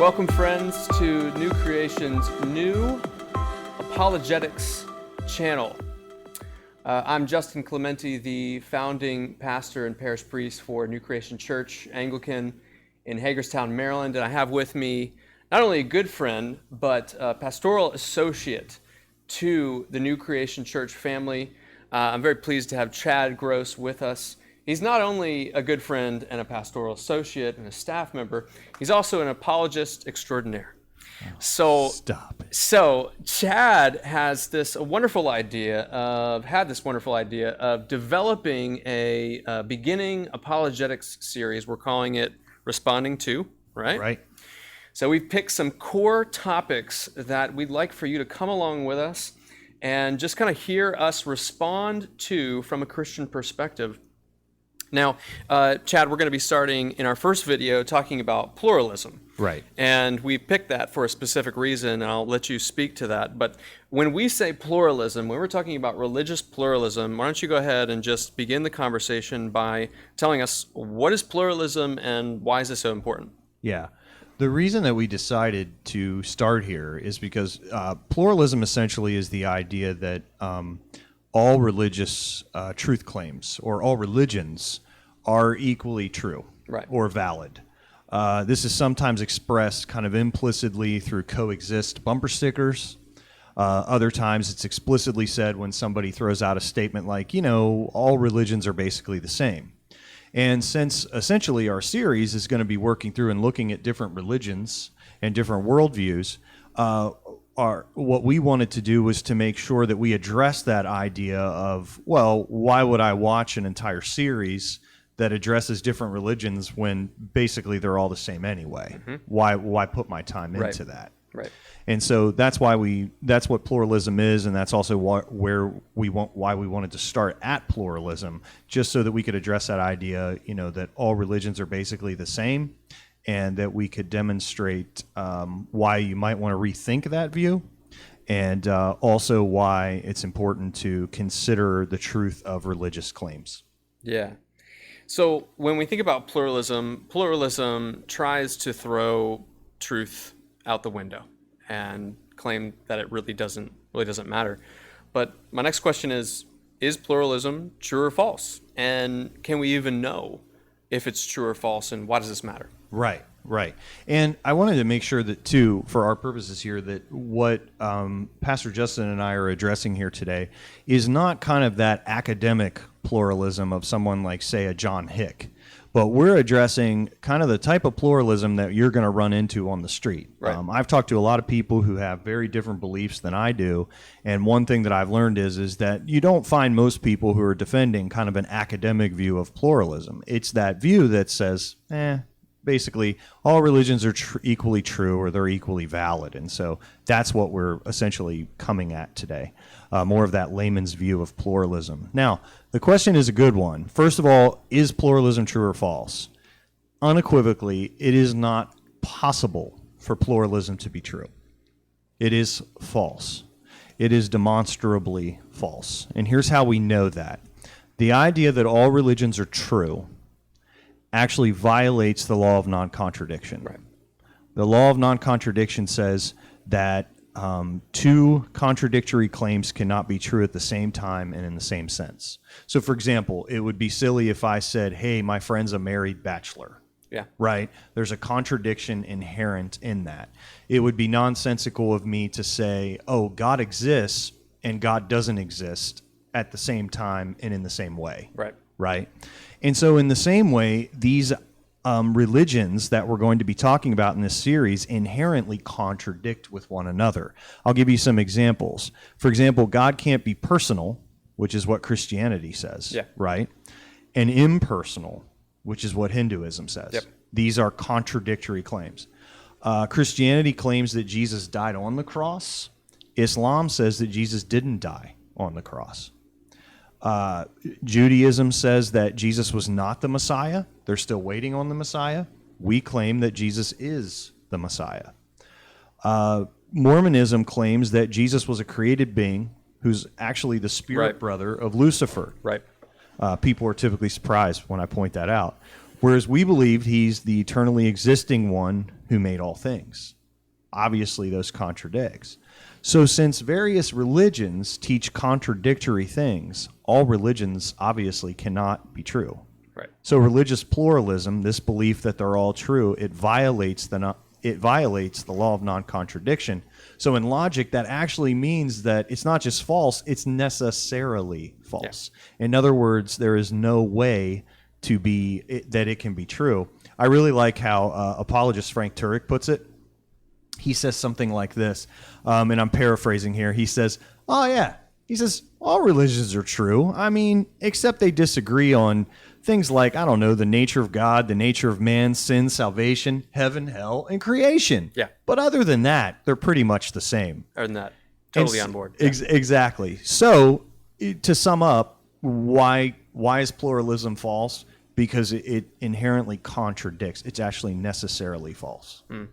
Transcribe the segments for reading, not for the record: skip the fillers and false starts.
Welcome, friends, to New Creation's new Apologetics channel. I'm Justin Clementi, the founding pastor and parish priest for New Creation Church, Anglican in Hagerstown, Maryland, and I have with me not only a good friend, but a pastoral associate to the New Creation Church family. I'm very pleased to have Chad Gross with us. He's not only a good friend and a pastoral associate and a staff member, he's also an apologist extraordinaire. Stop it. So Chad has this wonderful idea of developing a beginning apologetics series. We're calling it Responding To, right? Right. So we've picked some core topics that we'd like for you to come along with us and just kind of hear us respond to from a Christian perspective. Now, Chad, we're going to be starting in our first video talking about pluralism. Right. And we picked that for a specific reason, and I'll let you speak to that. But when we say pluralism, when we're talking about religious pluralism, why don't you go ahead and just begin the conversation by telling us what is pluralism and why is it so important? Yeah. The reason that we decided to start here is because pluralism essentially is the idea that all religious truth claims or all religions are equally true, right, or valid. This is sometimes expressed kind of implicitly through coexist bumper stickers. Other times it's explicitly said when somebody throws out a statement like, all religions are basically the same. And since essentially our series is going to be working through and looking at different religions and different worldviews, what we wanted to do was to make sure that we address that idea of, well, why would I watch an entire series that addresses different religions when basically they're all the same anyway? Mm-hmm. Why put my time into that? Right. And so that's what pluralism is, and that's also why we wanted to start at pluralism, just so that we could address that idea, that all religions are basically the same, and that we could demonstrate why you might want to rethink that view, and also why it's important to consider the truth of religious claims. Yeah. So when we think about pluralism tries to throw truth out the window and claim that it really doesn't matter. But my next question is pluralism true or false? And can we even know if it's true or false, and why does this matter? Right. And I wanted to make sure that, too, for our purposes here, that what Pastor Justin and I are addressing here today is not kind of that academic pluralism of someone like, say, a John Hick, but we're addressing kind of the type of pluralism that you're going to run into on the street. Right. I've talked to a lot of people who have very different beliefs than I do, and one thing that I've learned is that you don't find most people who are defending kind of an academic view of pluralism. It's that view that says, basically, all religions are equally true, or they're equally valid. And so that's what we're essentially coming at today, more of that layman's view of pluralism. Now, the question is a good one. First of all, is pluralism true or false? Unequivocally, it is not possible for pluralism to be true. It is false. It is demonstrably false. And here's how we know that. The idea that all religions are true actually violates the law of non-contradiction. Right. The law of non-contradiction says that two contradictory claims cannot be true at the same time and in the same sense. So, for example, it would be silly if I said, hey, my friend's a married bachelor. Yeah. Right? There's a contradiction inherent in that. It would be nonsensical of me to say, oh, God exists and God doesn't exist at the same time and in the same way. Right? And so in the same way, these religions that we're going to be talking about in this series inherently contradict with one another. I'll give you some examples. For example, God can't be personal, which is what Christianity says, right? And impersonal, which is what Hinduism says. Yep. These are contradictory claims. Christianity claims that Jesus died on the cross. Islam says that Jesus didn't die on the cross. Judaism says that Jesus was not the Messiah. They're still waiting on the Messiah. We claim that Jesus is the Messiah. Mormonism claims that Jesus was a created being who's actually the spirit brother of Lucifer. Right. People are typically surprised when I point that out. Whereas we believe he's the eternally existing one who made all things. Obviously, those contradicts. So since various religions teach contradictory things, all religions obviously cannot be true. Right. So religious pluralism, this belief that they're all true, it violates the law of non-contradiction. So in logic, that actually means that it's not just false, it's necessarily false. Yeah. In other words, there is no way that it can be true. I really like how apologist Frank Turek puts it. He says something like this, and I'm paraphrasing here. He says, oh yeah, he says, all religions are true. I mean, except they disagree on things like, I don't know, the nature of God, the nature of man, sin, salvation, heaven, hell, and creation. Yeah. But other than that, they're pretty much the same. Other than that, totally on board. Yeah. Exactly. So to sum up, why is pluralism false? Because it inherently contradicts. It's actually necessarily false. Mm.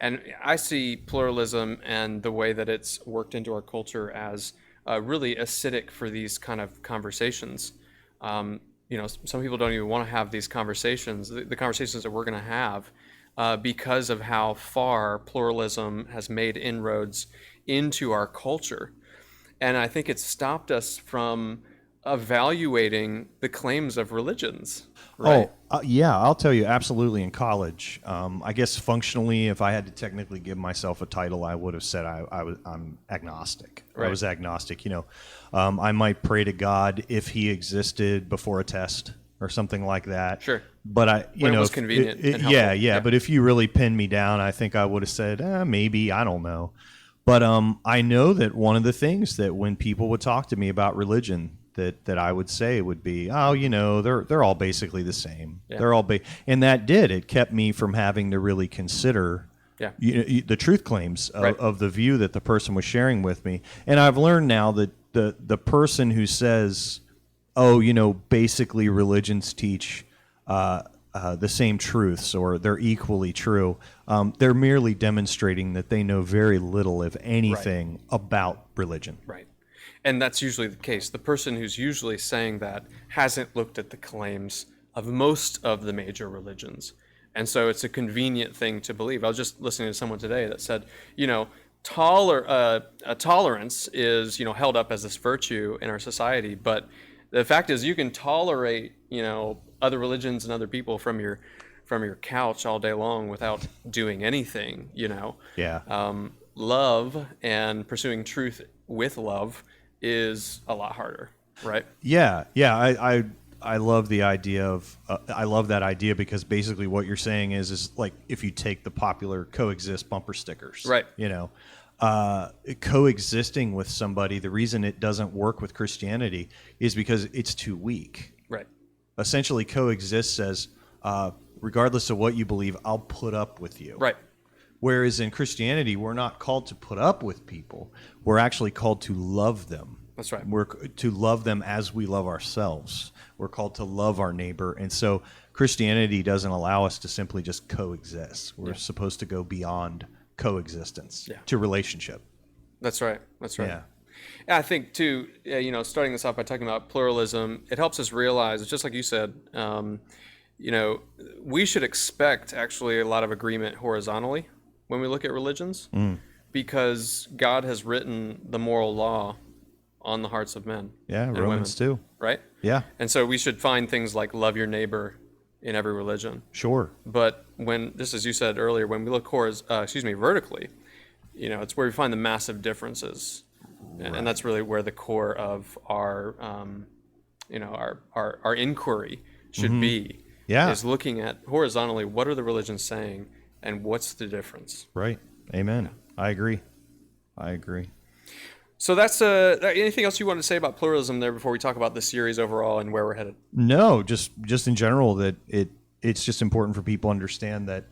And I see pluralism and the way that it's worked into our culture as really acidic for these kind of conversations. Some people don't even want to have these conversations, the conversations that we're going to have, because of how far pluralism has made inroads into our culture. And I think it's stopped us from evaluating the claims of religions. Right? Yeah, I'll tell you, absolutely. In college, I guess functionally, if I had to technically give myself a title, I would have said I'm agnostic. Right. I was agnostic. I might pray to God if He existed before a test or something like that. Sure. But when it was convenient. And helpful. Yeah. But if you really pinned me down, I think I would have said maybe. I don't know. But I know that one of the things that when people would talk to me about religion, that I would say would be, they're all basically the same. Yeah. They're all and that it kept me from having to really consider the truth claims of the view that the person was sharing with me. And I've learned now that the person who says, basically religions teach the same truths or they're equally true, they're merely demonstrating that they know very little, if anything, about religion. Right. And that's usually the case. The person who's usually saying that hasn't looked at the claims of most of the major religions. And so it's a convenient thing to believe. I was just listening to someone today that said, tolerance is, held up as this virtue in our society. But the fact is you can tolerate, other religions and other people from your couch all day long without doing anything, Yeah. Love and pursuing truth with love is a lot harder, right? Yeah. I love the idea of I love that idea because basically what you're saying is like if you take the popular coexist bumper stickers, right? Coexisting with somebody, the reason it doesn't work with Christianity is because it's too weak. Right. Essentially, coexist says, regardless of what you believe, I'll put up with you. Right. Whereas in Christianity, we're not called to put up with people. We're actually called to love them. That's right. We're to love them as we love ourselves. We're called to love our neighbor. And so Christianity doesn't allow us to simply just coexist. We're supposed to go beyond coexistence to relationship. That's right. Yeah. I think, too, starting this off by talking about pluralism, it helps us realize, just like you said, we should expect actually a lot of agreement horizontally when we look at religions, because God has written the moral law on the hearts of men. Yeah, and Romans women, 2. Right? Yeah. And so we should find things like love your neighbor in every religion. Sure. But when, just as you said earlier, when we look vertically, it's where we find the massive differences. Right. And that's really where the core of our inquiry should be. Yeah. Is looking at horizontally, what are the religions saying and what's the difference? Right. Amen. I agree. So that's anything else you want to say about pluralism there before we talk about the series overall and where we're headed? No, just in general that it's just important for people to understand that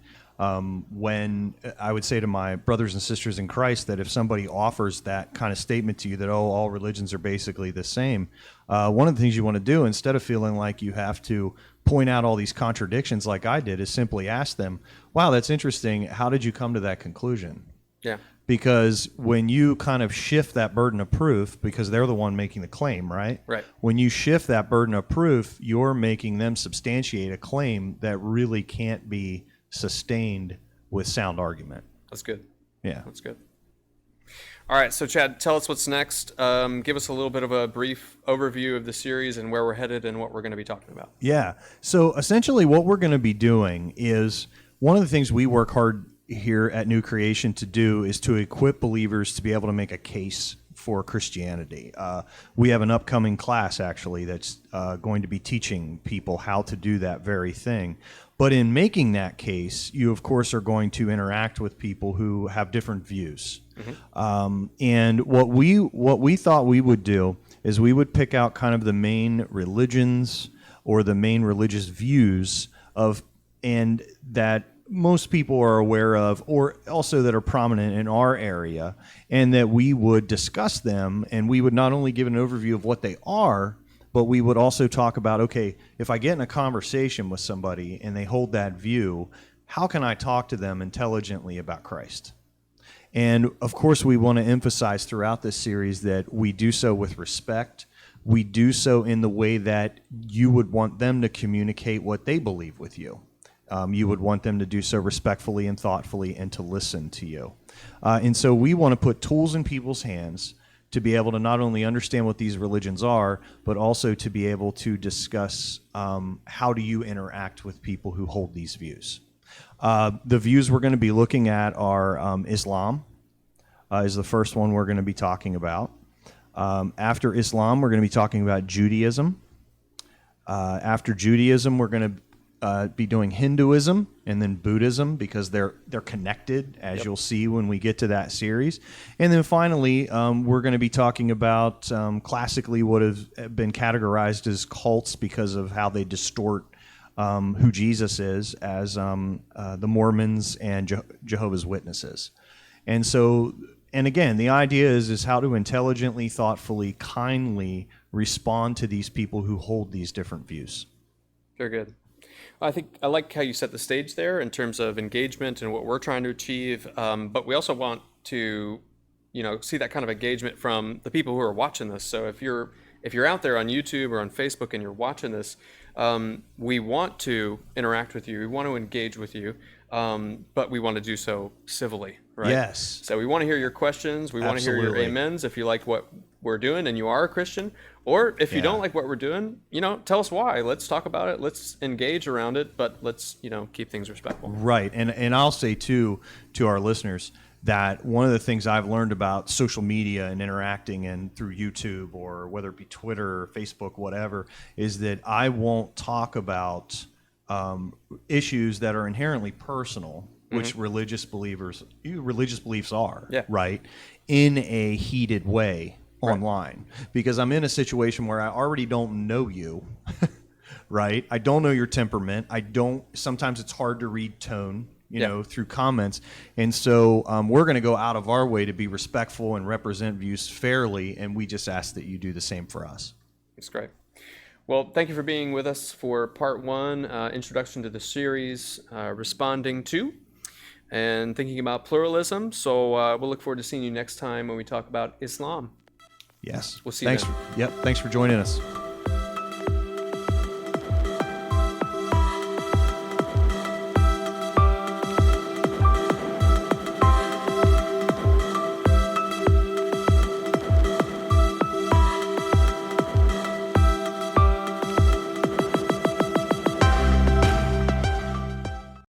when I would say to my brothers and sisters in Christ that if somebody offers that kind of statement to you that, all religions are basically the same, one of the things you want to do instead of feeling like you have to point out all these contradictions like I did is simply ask them, wow, that's interesting. How did you come to that conclusion? Yeah. Because when you kind of shift that burden of proof, because they're the one making the claim, right? Right. When you shift that burden of proof, you're making them substantiate a claim that really can't be sustained with sound argument. That's good. Yeah. That's good. All right, so Chad, tell us what's next. Give us a little bit of a brief overview of the series and where we're headed and what we're going to be talking about. Yeah. So essentially what we're going to be doing is one of the things we work hard here at New Creation to do is to equip believers to be able to make a case for Christianity. We have an upcoming class actually that's going to be teaching people how to do that very thing. But in making that case, you of course are going to interact with people who have different views. And what we thought we would do is we would pick out kind of the main religions or the main religious views of, and that most people are aware of, or also that are prominent in our area, and that we would discuss them, and we would not only give an overview of what they are, but we would also talk about, okay, if I get in a conversation with somebody and they hold that view, how can I talk to them intelligently about Christ? And of course, we want to emphasize throughout this series that we do so with respect. We do so in the way that you would want them to communicate what they believe with you. You would want them to do so respectfully and thoughtfully and to listen to you. And so we want to put tools in people's hands to be able to not only understand what these religions are, but also to be able to discuss how do you interact with people who hold these views. The views we're going to be looking at are Islam is the first one we're going to be talking about. After Islam, we're going to be talking about Judaism. After Judaism, we're going to be doing Hinduism and then Buddhism, because they're connected, as you'll see when we get to that series. And then finally, we're going to be talking about classically what have been categorized as cults because of how they distort who Jesus is, as the Mormons and Jehovah's Witnesses. And so, and again, the idea is how to intelligently, thoughtfully, kindly respond to these people who hold these different views. Very good. I think I like how you set the stage there in terms of engagement and what we're trying to achieve. But we also want to, see that kind of engagement from the people who are watching this. So if you're out there on YouTube or on Facebook and you're watching this, we want to interact with you. We want to engage with you, but we want to do so civilly, right? Yes. So we want to hear your questions. We want to hear your Absolutely. amens if you like what we're doing and you are a Christian. Or if you don't like what we're doing, tell us why. Let's talk about it. Let's engage around it, but let's, keep things respectful. Right. And I'll say, too, to our listeners, that one of the things I've learned about social media and interacting and through YouTube, or whether it be Twitter or Facebook, whatever, is that I won't talk about issues that are inherently personal, which religious beliefs are, right, in a heated way online, because I'm in a situation where I already don't know you, right? I don't know your temperament. Sometimes it's hard to read tone, through comments. And so we're going to go out of our way to be respectful and represent views fairly, and we just ask that you do the same for us. That's great. Well, thank you for being with us for part one, introduction to the series, responding to and thinking about pluralism. So we'll look forward to seeing you next time when we talk about Islam. Yes. We'll see you then. Thanks for joining us.